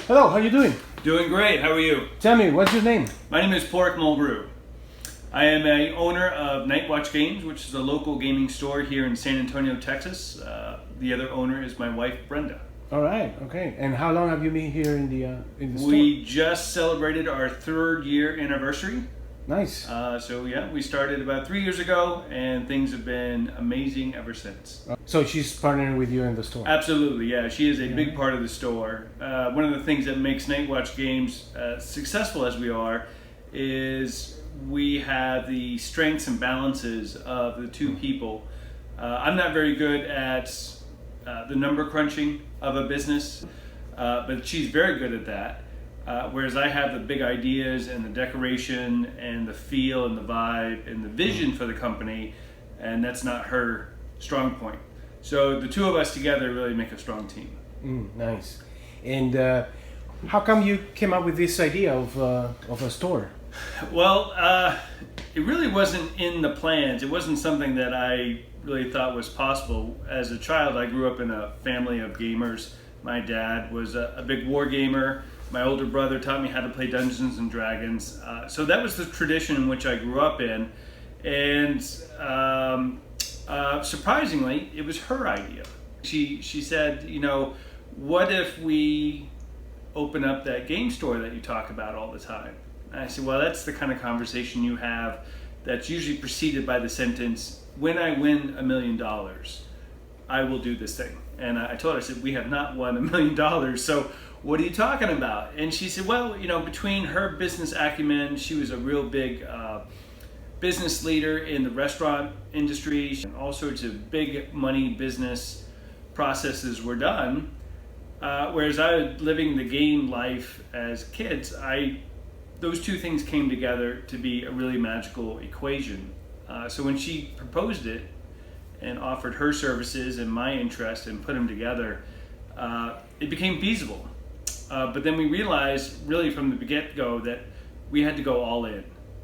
Hello, how you doing? Doing great. How are you? Tell me, what's your name? My name is Pork Mulgrew. I am a owner of Nightwatch Games, which is a local gaming store here in San Antonio, Texas. The other owner is my wife, Brenda. All right, okay. And how long have you been here in the store? We just celebrated our 3rd year anniversary. Nice. So yeah, we started about 3 years ago, and things have been amazing ever since. So she's partnering with you in the store? Absolutely, yeah. She is a big part of the store. One of the things that makes Nightwatch Games successful as we are is we have the strengths and balances of the two people. I'm not very good at the number crunching of a business, but she's very good at that. Whereas I have the big ideas and the decoration and the feel and the vibe and the vision for the company, and that's not her strong point. So the two of us together really make a strong team. Nice. And how come you came up with this idea of a store? Well, it really wasn't in the plans. It wasn't something that I really thought was possible. As a child, I grew up in a family of gamers. My dad was a big war gamer. My older brother taught me how to play Dungeons and Dragons. So that was the tradition in which I grew up in. And surprisingly, it was her idea. She said, you know, what if we open up that game store that you talk about all the time? And I said, well, that's the kind of conversation you have that's usually preceded by the sentence, when I win $1 million, I will do this thing. And I told her, I said, we have not won $1 million, so what are you talking about? And she said, well, you know, between her business acumen, she was a real big business leader in the restaurant industry, and all sorts of big money business processes were done. Whereas I was living the game life as kids, those two things came together to be a really magical equation. So when she proposed it and offered her services and my interest and put them together, it became feasible. But then we realized really from the get-go that we had to go all in.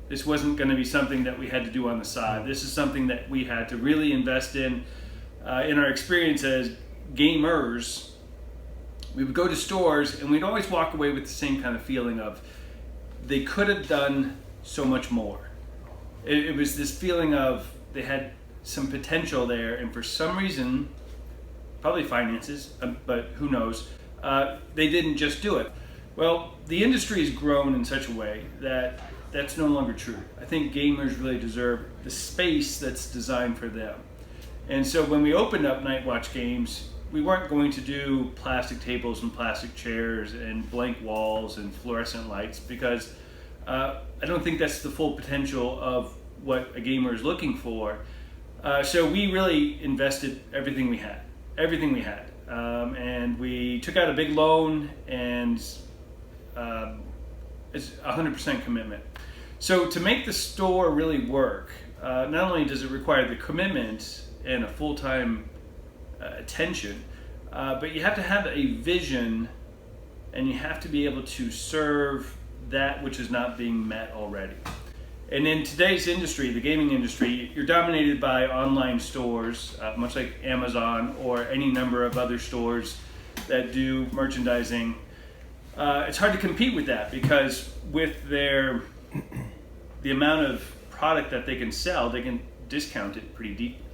This wasn't going to be something that we had to do on the side. This is something that we had to really invest in our experience as gamers. We would go to stores and we'd always walk away with the same kind of feeling of they could have done so much more. It was this feeling of they had some potential there, and for some reason, probably finances, but who knows, they didn't just do it. Well, the industry has grown in such a way that that's no longer true. I think gamers really deserve the space that's designed for them. And so when we opened up Nightwatch Games, we weren't going to do plastic tables and plastic chairs and blank walls and fluorescent lights, because I don't think that's the full potential of what a gamer is looking for. So we really invested everything we had. And we took out a big loan, and it's 100% commitment. So to make the store really work, not only does it require the commitment and a full-time attention, but you have to have a vision, and you have to be able to serve that which is not being met already. And in today's industry, the gaming industry, you're dominated by online stores, much like Amazon or any number of other stores that do merchandising. It's hard to compete with that, because with the amount of product that they can sell, they can discount it pretty deeply.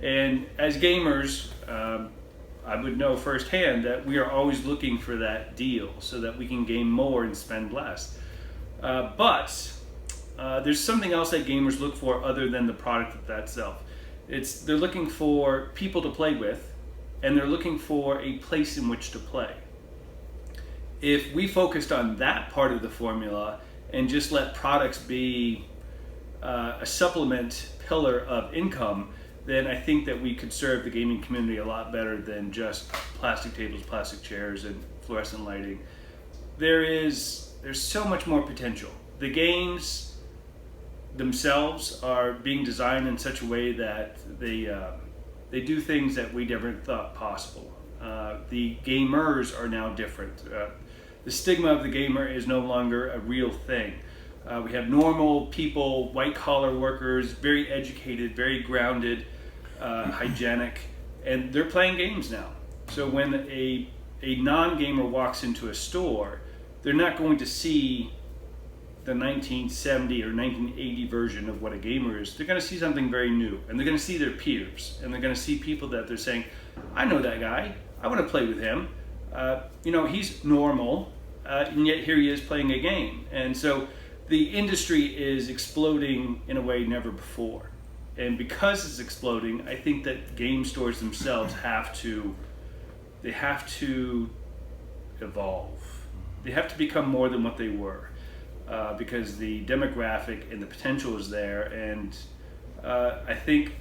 And as gamers, I would know firsthand that we are always looking for that deal so that we can gain more and spend less. But there's something else that gamers look for other than the product itself. They're looking for people to play with, and they're looking for a place in which to play. If we focused on that part of the formula and just let products be a supplement pillar of income, then I think that we could serve the gaming community a lot better than just plastic tables, plastic chairs, and fluorescent lighting. There's so much more potential. The games themselves are being designed in such a way that they do things that we never thought possible. The gamers are now different. The stigma of the gamer is no longer a real thing. We have normal people, white collar workers, very educated, very grounded, hygienic, and they're playing games now. So when a non-gamer walks into a store, they're not going to see the 1970 or 1980 version of what a gamer is. They're going to see something very new, and they're going to see their peers, and they're going to see people that they're saying, I know that guy, I want to play with him. He's normal, and yet here he is playing a game. And so the industry is exploding in a way never before. And because it's exploding, I think that game stores themselves have to evolve. They have to become more than what they were, because the demographic and the potential is there. And I think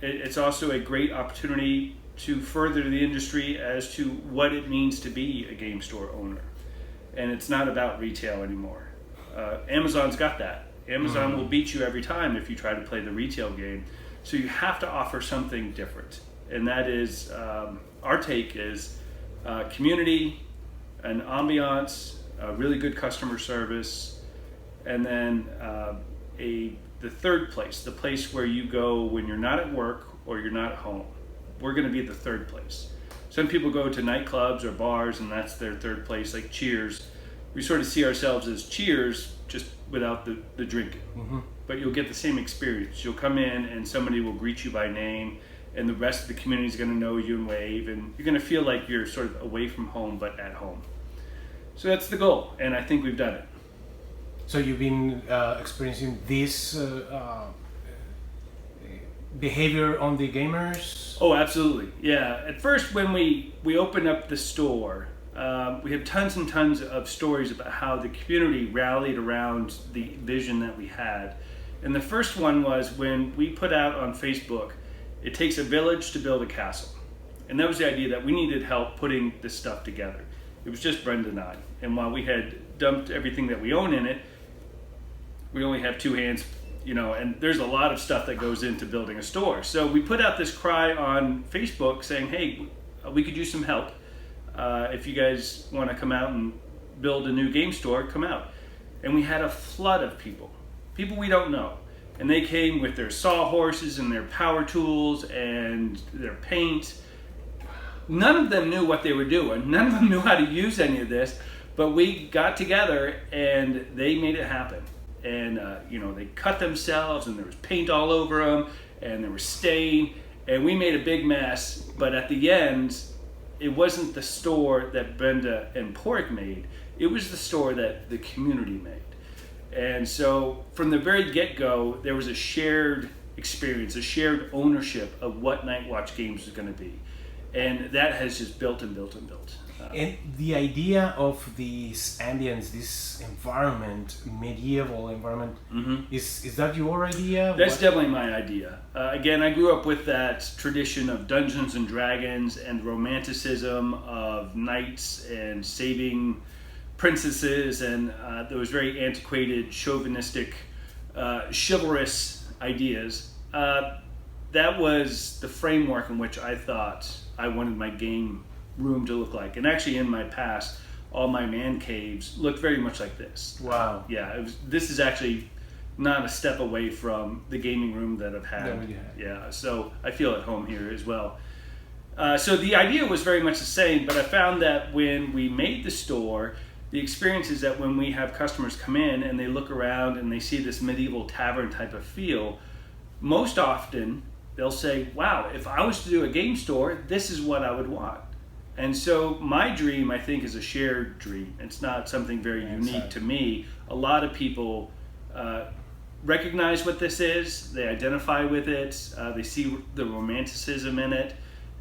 it's also a great opportunity to further the industry as to what it means to be a game store owner. And it's not about retail anymore. Amazon's got that. Amazon will beat you every time if you try to play the retail game. So you have to offer something different. And that is, our take is community, an ambiance, a really good customer service, and then the third place, the place where you go when you're not at work or you're not at home. We're going to be the third place. Some people go to nightclubs or bars and that's their third place, like Cheers. We sort of see ourselves as Cheers, just without the drinking. Mm-hmm. But you'll get the same experience. You'll come in and somebody will greet you by name, and the rest of the community is going to know you and wave, and you're going to feel like you're sort of away from home but at home. So that's the goal, and I think we've done it. So you've been experiencing this behavior on the gamers? Oh, absolutely. Yeah. At first, when we opened up the store, we have tons and tons of stories about how the community rallied around the vision that we had. And the first one was when we put out on Facebook, it takes a village to build a castle. And that was the idea that we needed help putting this stuff together. It was just Brenda and I. And while we had dumped everything that we own in it, we only have two hands, and there's a lot of stuff that goes into building a store. So we put out this cry on Facebook saying, hey, we could use some help. If you guys want to come out and build a new game store, come out. And we had a flood of people we don't know. And they came with their sawhorses and their power tools and their paint. None of them knew what they were doing. None of them knew how to use any of this. But we got together and they made it happen. And they cut themselves, and there was paint all over them, and there was stain, and we made a big mess. But at the end, it wasn't the store that Brenda and Pork made. It was the store that the community made. And so from the very get-go, there was a shared experience, a shared ownership of what Night Watch Games was going to be. And that has just built and built and built. And the idea of this ambience, this environment, medieval environment, is that your idea? That's definitely my idea. Again, I grew up with that tradition of Dungeons and Dragons and romanticism of knights and saving princesses, and those very antiquated, chauvinistic, chivalrous ideas. That was the framework in which I thought I wanted my game room to look like. And actually, in my past, all my man caves looked very much like this. Wow. Yeah, this is actually not a step away from the gaming room that I've had. Yeah, so I feel at home here as well. So the idea was very much the same, but I found that when we made the store, the experience is that when we have customers come in and they look around and they see this medieval tavern type of feel, most often they'll say, wow, if I was to do a game store, this is what I would want. And so my dream, I think, is a shared dream. It's not something very unique to me. A lot of people recognize what this is, they identify with it, they see the romanticism in it,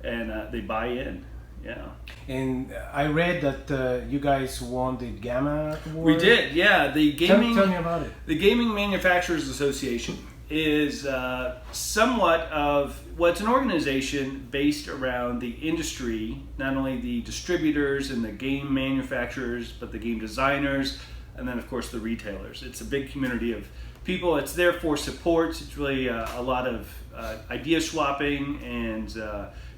and they buy in. Yeah. And I read that you guys won the Gamma Award. We did, yeah. The gaming. Tell me about it. The Gaming Manufacturers Association is somewhat of, well, it's an organization based around the industry, not only the distributors and the game manufacturers, but the game designers, and then of course the retailers. It's a big community of people. It's there for support. It's really a lot of idea swapping and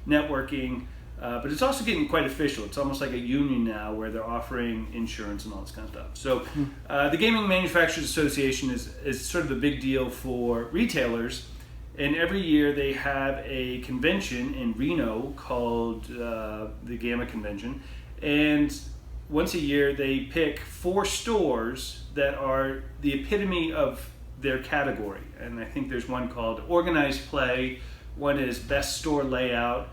networking. But it's also getting quite official. It's almost like a union now where they're offering insurance and all this kind of stuff. So the Gaming Manufacturers Association is sort of a big deal for retailers. And every year they have a convention in Reno called the Gamma Convention. And once a year they pick 4 stores that are the epitome of their category. And I think there's one called Organized Play, one is Best Store Layout,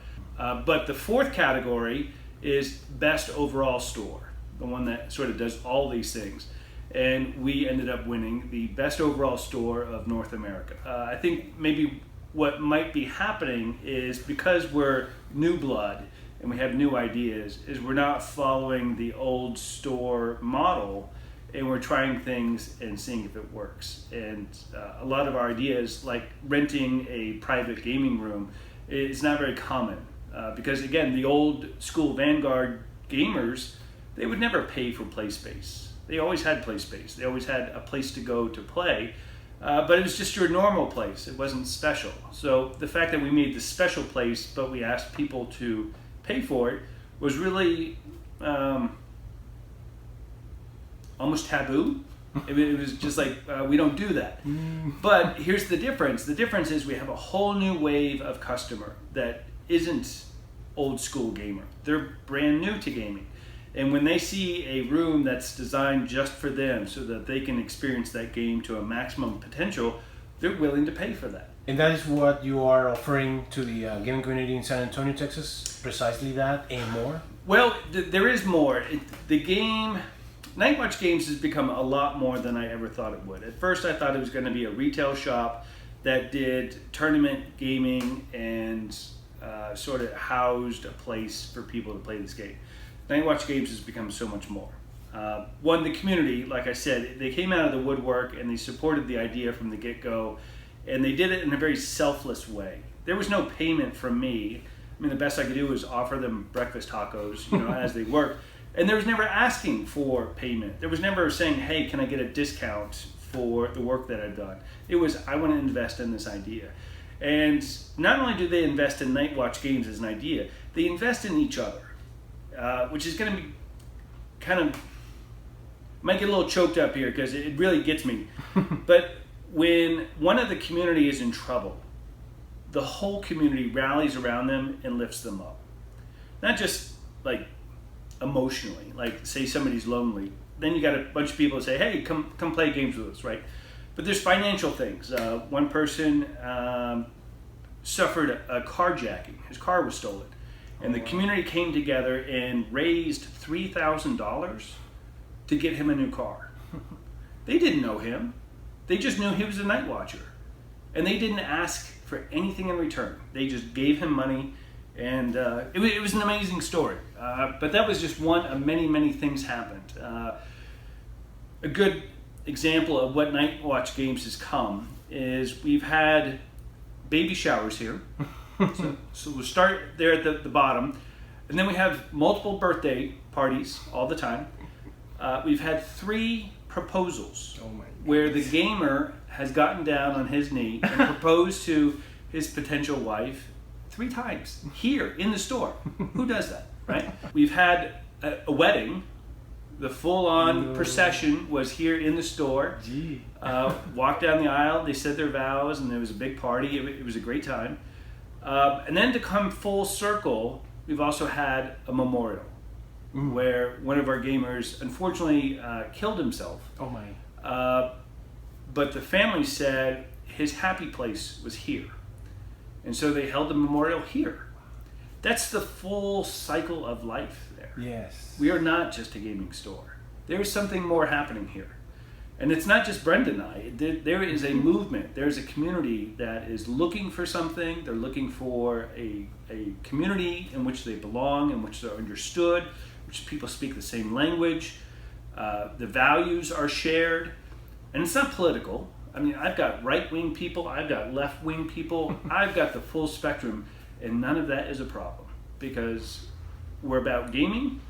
but the 4th category is Best Overall Store, the one that sort of does all these things. And we ended up winning the Best Overall Store of North America. I think maybe what might be happening is because we're new blood and we have new ideas, is we're not following the old store model, and we're trying things and seeing if it works. And a lot of our ideas, like renting a private gaming room, is not very common. Because again, the old school Vanguard gamers, they would never pay for play space. They always had play space. They always had a place to go to play, but it was just your normal place. It wasn't special. So the fact that we made the special place, but we asked people to pay for it, was really almost taboo. It was just like, we don't do that. But here's the difference. The difference is we have a whole new wave of customer that isn't old school gamer. They're brand new to gaming. And when they see a room that's designed just for them so that they can experience that game to a maximum potential, they're willing to pay for that. And that is what you are offering to the gaming community in San Antonio, Texas? Precisely that and more? Well, there is more. Nightwatch Games has become a lot more than I ever thought it would. At first I thought it was going to be a retail shop that did tournament gaming and sort of housed a place for people to play this game. Nightwatch Games has become so much more. One, the community, like I said, they came out of the woodwork and they supported the idea from the get-go, and they did it in a very selfless way. There was no payment from me. I mean, the best I could do was offer them breakfast tacos, as they worked. And there was never asking for payment. There was never saying, hey, can I get a discount for the work that I've done? It was, I want to invest in this idea. And not only do they invest in Nightwatch Games as an idea, they invest in each other, which is going to be kind of, might get a little choked up here because it really gets me. But when one of the community is in trouble, the whole community rallies around them and lifts them up. Not just like emotionally, like say somebody's lonely, then you got a bunch of people that say, hey, come play games with us, right? But there's financial things. One person suffered a carjacking. His car was stolen. And the community came together and raised $3,000 to get him a new car. They didn't know him. They just knew he was a night watcher. And they didn't ask for anything in return. They just gave him money. And it was an amazing story. But that was just one of many, many things happened. A good example of what Nightwatch Games has come is we've had baby showers here. So we'll start there at the bottom. And then we have multiple birthday parties all the time. We've had 3 proposals where the gamer has gotten down on his knee and proposed to his potential wife 3 times here in the store. Who does that, right? We've had a wedding. The full-on procession was here in the store. Walked down the aisle, they said their vows, and there was a big party. It was a great time. And then to come full circle, we've also had a memorial where one of our gamers unfortunately killed himself. Oh my. But the family said his happy place was here. And so they held the memorial here. That's the full cycle of life there. Yes. We are not just a gaming store. There's something more happening here. And it's not just Brenda and I. There is a movement. There's a community that is looking for something. They're looking for a community in which they belong, in which they're understood, which people speak the same language. The values are shared. And it's not political. I mean, I've got right-wing people. I've got left-wing people. I've got the full spectrum. And none of that is a problem because we're about gaming,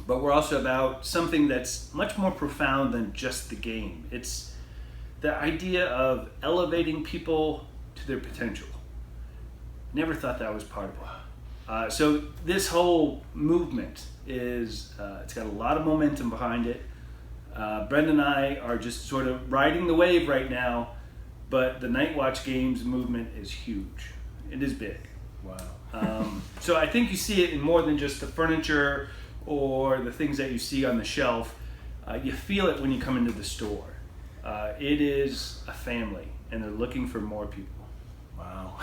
but we're also about something that's much more profound than just the game. It's the idea of elevating people to their potential. Never thought that was part of it. So this whole movement is, it's got a lot of momentum behind it. Brenda and I are just sort of riding the wave right now, but the Night Watch Games movement is huge. It is big. Wow. So I think you see it in more than just the furniture or the things that you see on the shelf. You feel it when you come into the store. It is a family, and they're looking for more people. Wow.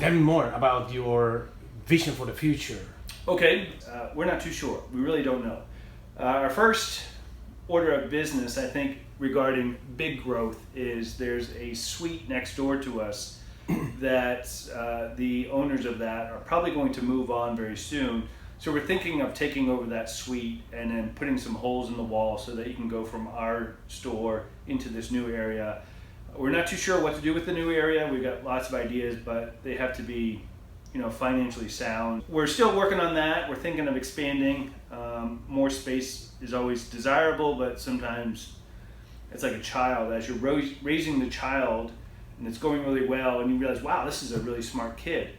Tell me more about your vision for the future. Okay, we're not too sure. We really don't know. Our first order of business, I think, regarding big growth is there's a suite next door to us that the owners of that are probably going to move on very soon. So we're thinking of taking over that suite and then putting some holes in the wall so that you can go from our store into this new area. We're not too sure what to do with the new area. We've got lots of ideas, but they have to be, financially sound. We're still working on that. We're thinking of expanding. More space is always desirable, but sometimes it's like a child. As you're raising the child and it's going really well and you realize, wow, this is a really smart kid.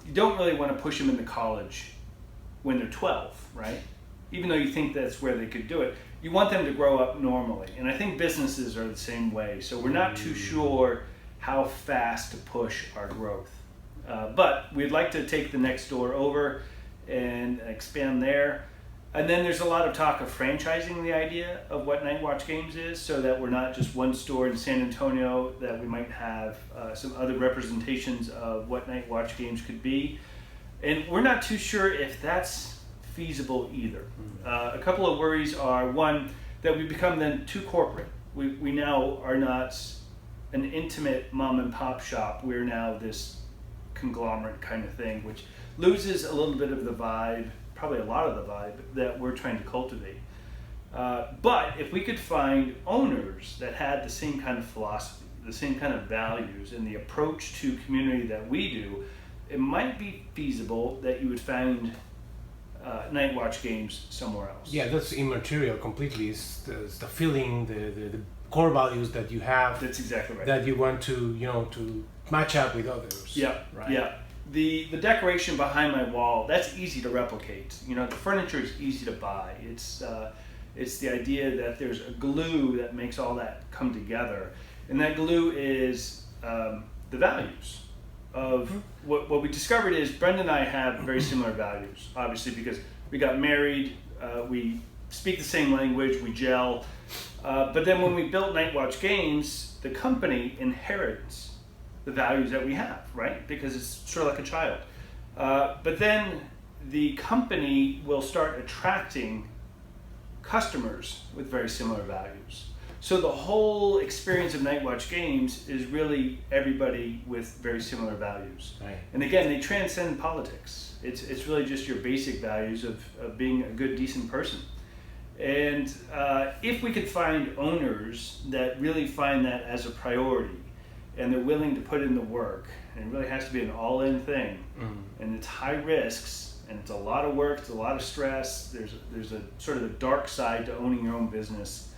You don't really want to push them into college when they're 12, right? Even though you think that's where they could do it. You want them to grow up normally. And I think businesses are the same way. So we're not too sure how fast to push our growth. But we'd like to take the next door over and expand there. And then there's a lot of talk of franchising the idea of what Night Watch Games is, so that we're not just one store in San Antonio, that we might have some other representations of what Night Watch Games could be. And we're not too sure if that's feasible either. A couple of worries are, one, that we become then too corporate. We now are not an intimate mom and pop shop. We're now this conglomerate kind of thing, which loses a little bit of the vibe, probably a lot of the vibe that we're trying to cultivate. But if we could find owners that had the same kind of philosophy, the same kind of values, and the approach to community that we do, it might be feasible that you would find Night Watch Games somewhere else. Yeah, that's immaterial completely. It's the feeling, the core values that you have. That's exactly right. That you want to, to match up with others. Yeah, right. Yeah. The decoration behind my wall, that's easy to replicate. The furniture is easy to buy. It's the idea that there's a glue that makes all that come together, and that glue is the values of what we discovered is Brenda and I have very similar values, obviously, because we got married, we speak the same language, we gel, but then when we built Night Watch Games, the company inherits the values that we have, right? Because it's sort of like a child. But then the company will start attracting customers with very similar values. So the whole experience of Night Watch Games is really everybody with very similar values. Right. And again, they transcend politics. It's really just your basic values of being a good, decent person. And if we could find owners that really find that as a priority, and they're willing to put in the work, and it really has to be an all-in thing, and it's high risks, and it's a lot of work. It's a lot of stress. There's a sort of a dark side to owning your own business.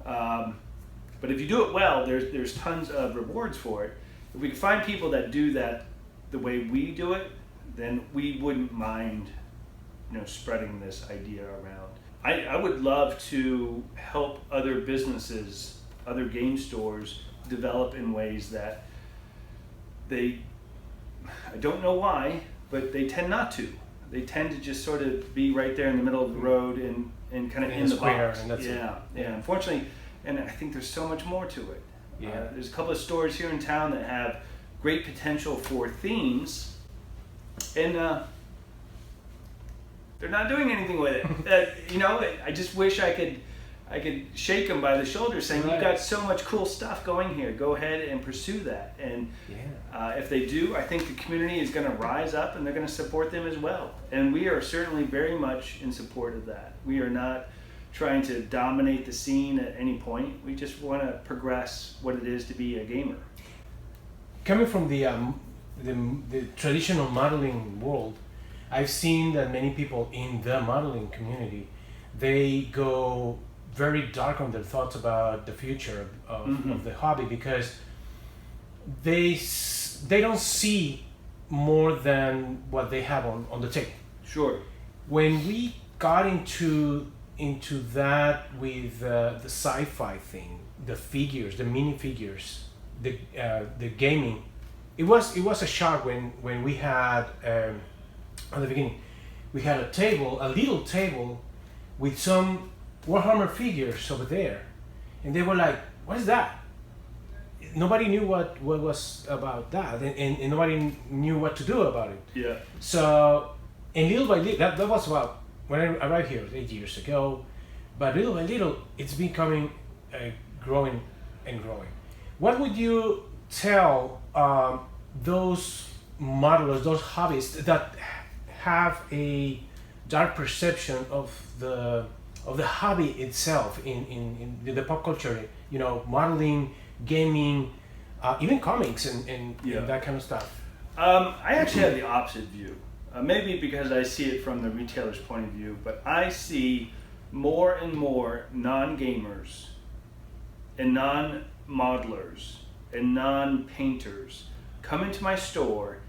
But if you do it well, there's tons of rewards for it. If we can find people that do that the way we do it, then we wouldn't mind, spreading this idea around. I would love to help other businesses, other game stores, develop in ways that I don't know why, but they tend not to. They tend to just sort of be right there in the middle of the road and kind of in the box. And that's yeah. Unfortunately, and I think there's so much more to it. Yeah. There's a couple of stores here in town that have great potential for themes, and they're not doing anything with it. I just wish I could shake them by the shoulder, saying, "You've got so much cool stuff going here. Go ahead and pursue that." And if they do, I think the community is going to rise up, and they're going to support them as well. And we are certainly very much in support of that. We are not trying to dominate the scene at any point. We just want to progress what it is to be a gamer. Coming from the traditional modeling world, I've seen that many people in the modeling community, they go very dark on their thoughts about the future of the hobby, because they don't see more than what they have on the table. Sure. When we got into that with the sci-fi thing, the figures, the minifigures, the gaming, it was a shock when we had at the beginning we had a little table with some Warhammer figures over there, and they were like, "What is that?" Nobody knew what was about that, and nobody knew what to do about it. Yeah. So, and little by little, that was about when I arrived here 8 years ago, but little by little, it's becoming growing and growing. What would you tell those modelers, those hobbyists that have a dark perception of the hobby itself in the pop culture, modeling, gaming, even comics and that kind of stuff? I actually have the opposite view. Maybe because I see it from the retailer's point of view, but I see more and more non-gamers and non-modelers and non-painters come into my store,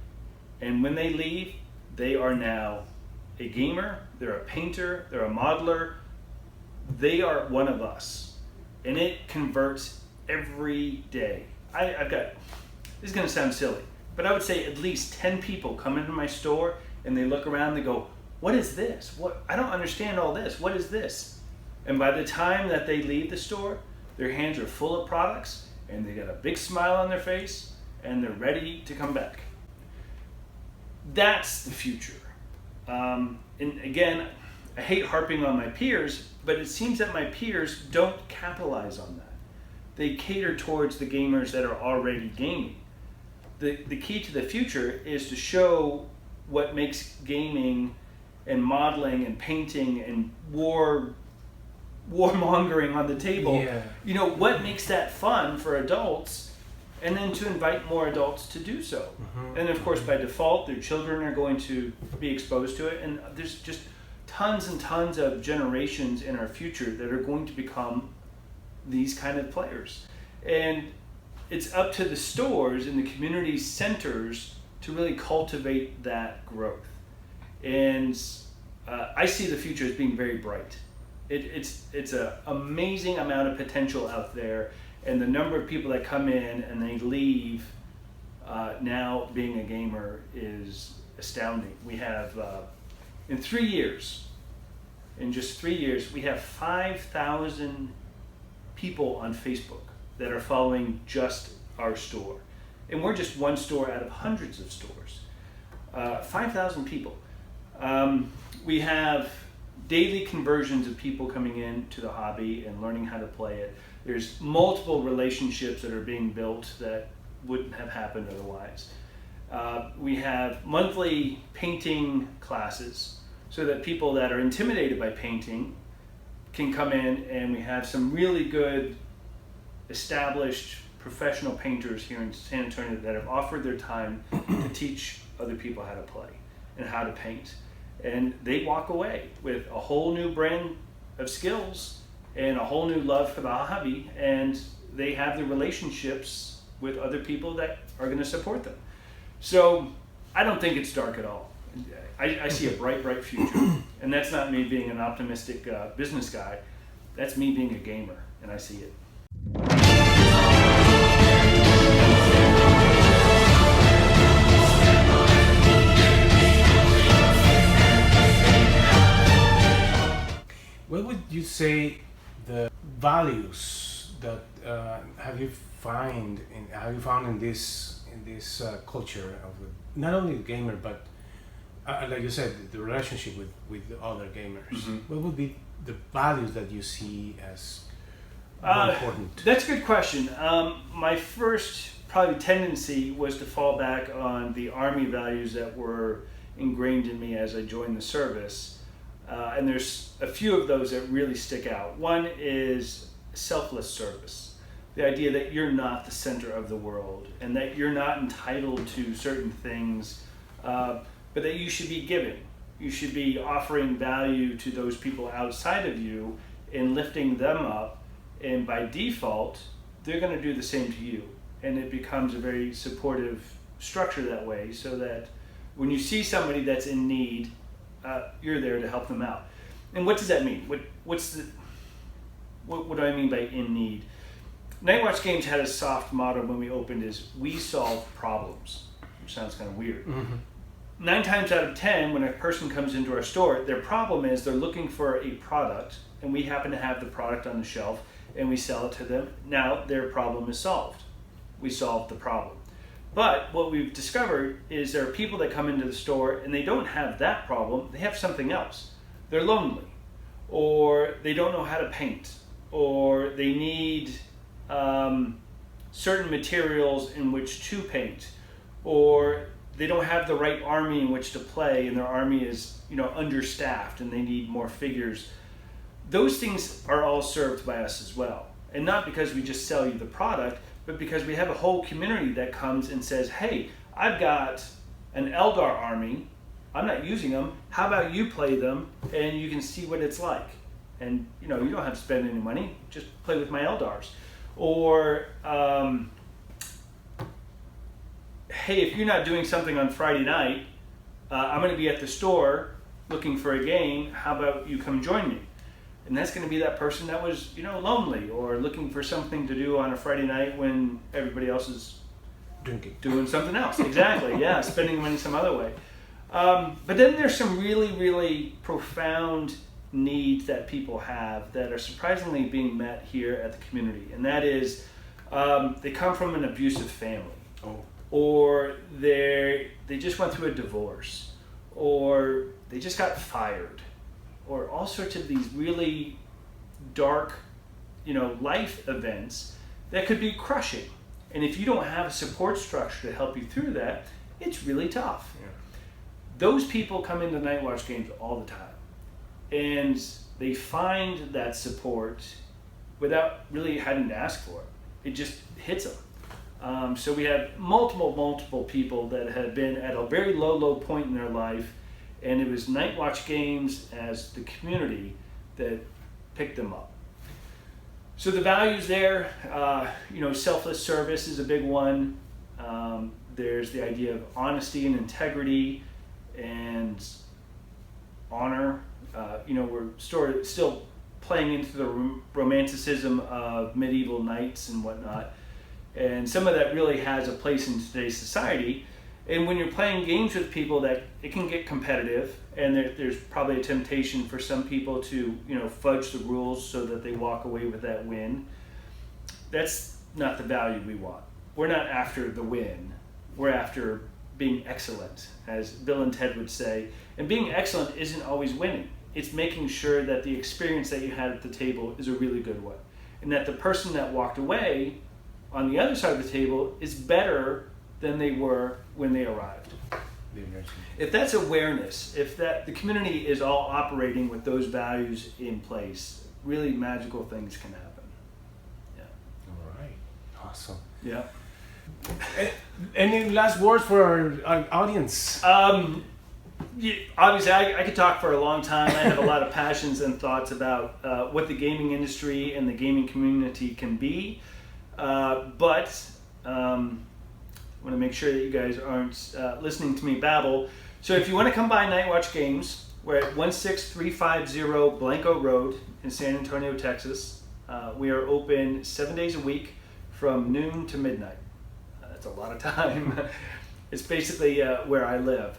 and when they leave, they are now a gamer, they're a painter, they're a modeler, they are one of us, and it converts every day. I've got, this is going to sound silly, but I would say at least 10 people come into my store and they look around and they go, "What is this? I don't understand all this. What is this?" And by the time that they leave the store, their hands are full of products and they got a big smile on their face and they're ready to come back. That's the future. And again, I hate harping on my peers, but it seems that my peers don't capitalize on that. They cater towards the gamers that are already gaming. The key to the future is to show what makes gaming and modeling and painting and warmongering on the table. Yeah. What makes that fun for adults, and then to invite more adults to do so. And of course, by default, their children are going to be exposed to it, and there's just tons and tons of generations in our future that are going to become these kind of players. And it's up to the stores and the community centers to really cultivate that growth. And I see the future as being very bright. It's an amazing amount of potential out there, and the number of people that come in and they leave now being a gamer is astounding. We have, in just 3 years, we have 5,000 people on Facebook that are following just our store. And we're just one store out of hundreds of stores. 5,000 people. We have daily conversions of people coming in to the hobby and learning how to play it. There's multiple relationships that are being built that wouldn't have happened otherwise. We have monthly painting classes so that people that are intimidated by painting can come in, and we have some really good established professional painters here in San Antonio that have offered their time to teach other people how to play and how to paint. and they walk away with a whole new brand of skills and a whole new love for the hobby, and they have the relationships with other people that are going to support them. So I don't think it's dark at all. I see a bright future, and that's not me being an optimistic business guy. That's me being a gamer, and I see it. What would you say the values that have you found in this culture of not only the gamer but like you said, the relationship with the other gamers? Mm-hmm. What would be the values that you see as more important? That's a good question. My first probably tendency was to fall back on the Army values that were ingrained in me as I joined the service. And there's a few of those that really stick out. One is selfless service. The idea that you're not the center of the world and that you're not entitled to certain things, but that you should be giving. You should be offering value to those people outside of you and lifting them up. And by default, they're going to do the same to you. And it becomes a very supportive structure that way, so that when you see somebody that's in need, you're there to help them out. And what does that mean? What do I mean by in need? Nightwatch Games had a soft motto when we opened, is we solve problems, which sounds kind of weird. Mm-hmm. 9 times out of 10, when a person comes into our store, their problem is they're looking for a product, and we happen to have the product on the shelf, and we sell it to them. Now their problem is solved. We solved the problem. But what we've discovered is there are people that come into the store and they don't have that problem, they have something else. They're lonely, or they don't know how to paint, or they need certain materials in which to paint, or they don't have the right army in which to play, and their army is, understaffed and they need more figures. Those things are all served by us as well. And not because we just sell you the product, but because we have a whole community that comes and says, hey, I've got an Eldar army, I'm not using them, how about you play them and you can see what it's like. And you don't have to spend any money, just play with my Eldars. Or, hey, if you're not doing something on Friday night, I'm going to be at the store looking for a game, how about you come join me? And that's going to be that person that was, lonely or looking for something to do on a Friday night when everybody else is Drinking. Doing something else. Exactly, yeah, spending money some other way. But then there's some really, really profound needs that people have that are surprisingly being met here at the community. And that is, they come from an abusive family. Oh. Or they just went through a divorce. Or they just got fired. Or all sorts of these really dark, life events that could be crushing. And if you don't have a support structure to help you through that, it's really tough. Yeah. Those people come into Nightwatch Games all the time. And they find that support without really having to ask for it. It just hits them. So we have multiple people that have been at a very low point in their life, and it was Nightwatch Games as the community that picked them up. So the values there, selfless service is a big one. There's the idea of honesty and integrity and honor. We're still playing into the romanticism of medieval knights and whatnot. And some of that really has a place in today's society. And when you're playing games with people, that it can get competitive, and there's probably a temptation for some people to, fudge the rules so that they walk away with that win. That's not the value we want. We're not after the win. We're after being excellent, as Bill and Ted would say. And being excellent isn't always winning. It's making sure that the experience that you had at the table is a really good one, and that the person that walked away on the other side of the table is better than they were when they arrived. If that's awareness, if the community is all operating with those values in place, really magical things can happen. Yeah. All right. Awesome. Yeah. Any last words for our audience? Obviously, I could talk for a long time. I have a lot of passions and thoughts about what the gaming industry and the gaming community can be. But I want to make sure that you guys aren't listening to me babble. So if you want to come by Night Watch Games, we're at 16350 Blanco Road in San Antonio, Texas. We are open 7 days a week from noon to midnight. That's a lot of time. It's basically where I live.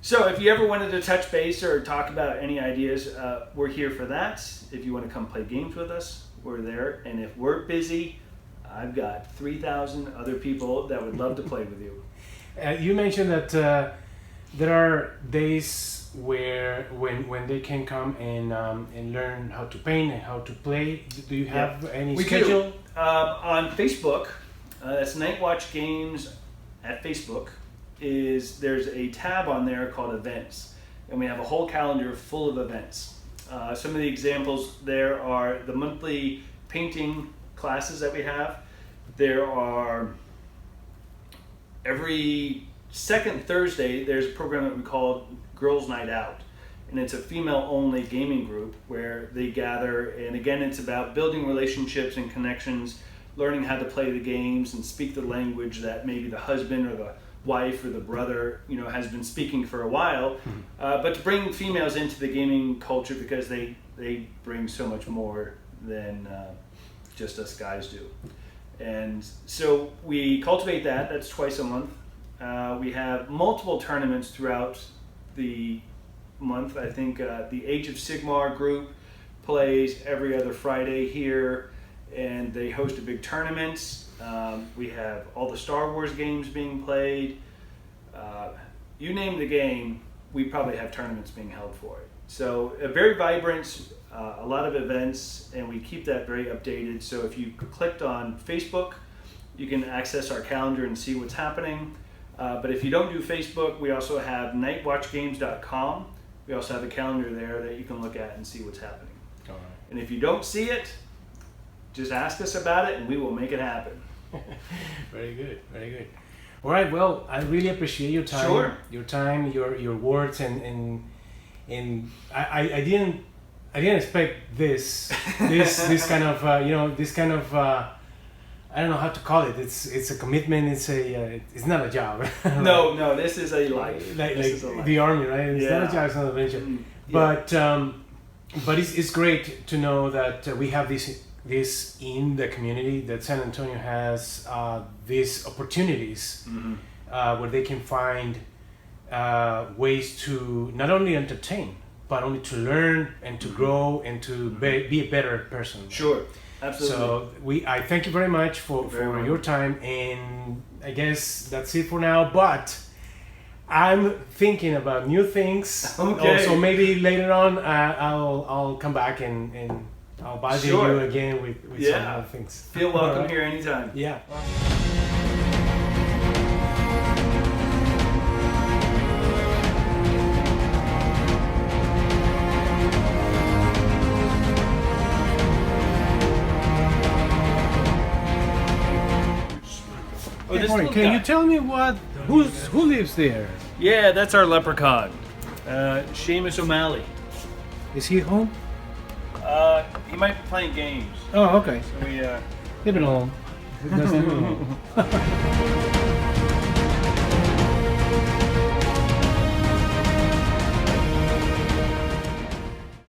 So if you ever wanted to touch base or talk about any ideas, we're here for that. If you want to come play games with us, we're there. And if we're busy, I've got 3,000 other people that would love to play with you. You mentioned that there are days where when they can come and learn how to paint and how to play. Do you have any schedule? On Facebook, that's Night Watch Games at Facebook. There's a tab on there called Events, and we have a whole calendar full of events. Some of the examples there are the monthly painting classes that we have. There are every second Thursday there's a program that we call Girls Night Out, and it's a female-only gaming group where they gather, and again it's about building relationships and connections, learning how to play the games and speak the language that maybe the husband or the wife or the brother has been speaking for a while, but to bring females into the gaming culture because they bring so much more than just us guys do. And so we cultivate that's twice a month. We have multiple tournaments throughout the month. I think the Age of Sigmar group plays every other Friday here, and they host a big tournament. We have all the Star Wars games being played. You name the game, we probably have tournaments being held for it. So very vibrant, a lot of events, and we keep that very updated. So if you clicked on Facebook, you can access our calendar and see what's happening. But if you don't do Facebook, we also have nightwatchgames.com. We also have a calendar there that you can look at and see what's happening. All right. And if you don't see it, just ask us about it and we will make it happen. Very good, very good. All right, well, I really appreciate your time. Sure. Your words, and I didn't expect this kind of I don't know how to call it. It's a commitment. It's not a job. Right? No, this is a life. Like is a life. the army, right? It's not a job. It's not an adventure. Yeah. But it's great to know that we have this in the community, that San Antonio has these opportunities where they can find ways to not only entertain, but only to learn and to grow and to be a better person. Sure, absolutely. So I thank you very much for your time, and I guess that's it for now. But I'm thinking about new things. Okay. So maybe later on I'll come back and I'll bother you again with some other things. Feel welcome here anytime. Yeah. Can you tell me who lives there? Yeah, that's our leprechaun, Seamus O'Malley. Is he home? He might be playing games. Oh, okay. So we Leave it alone. Leave it alone.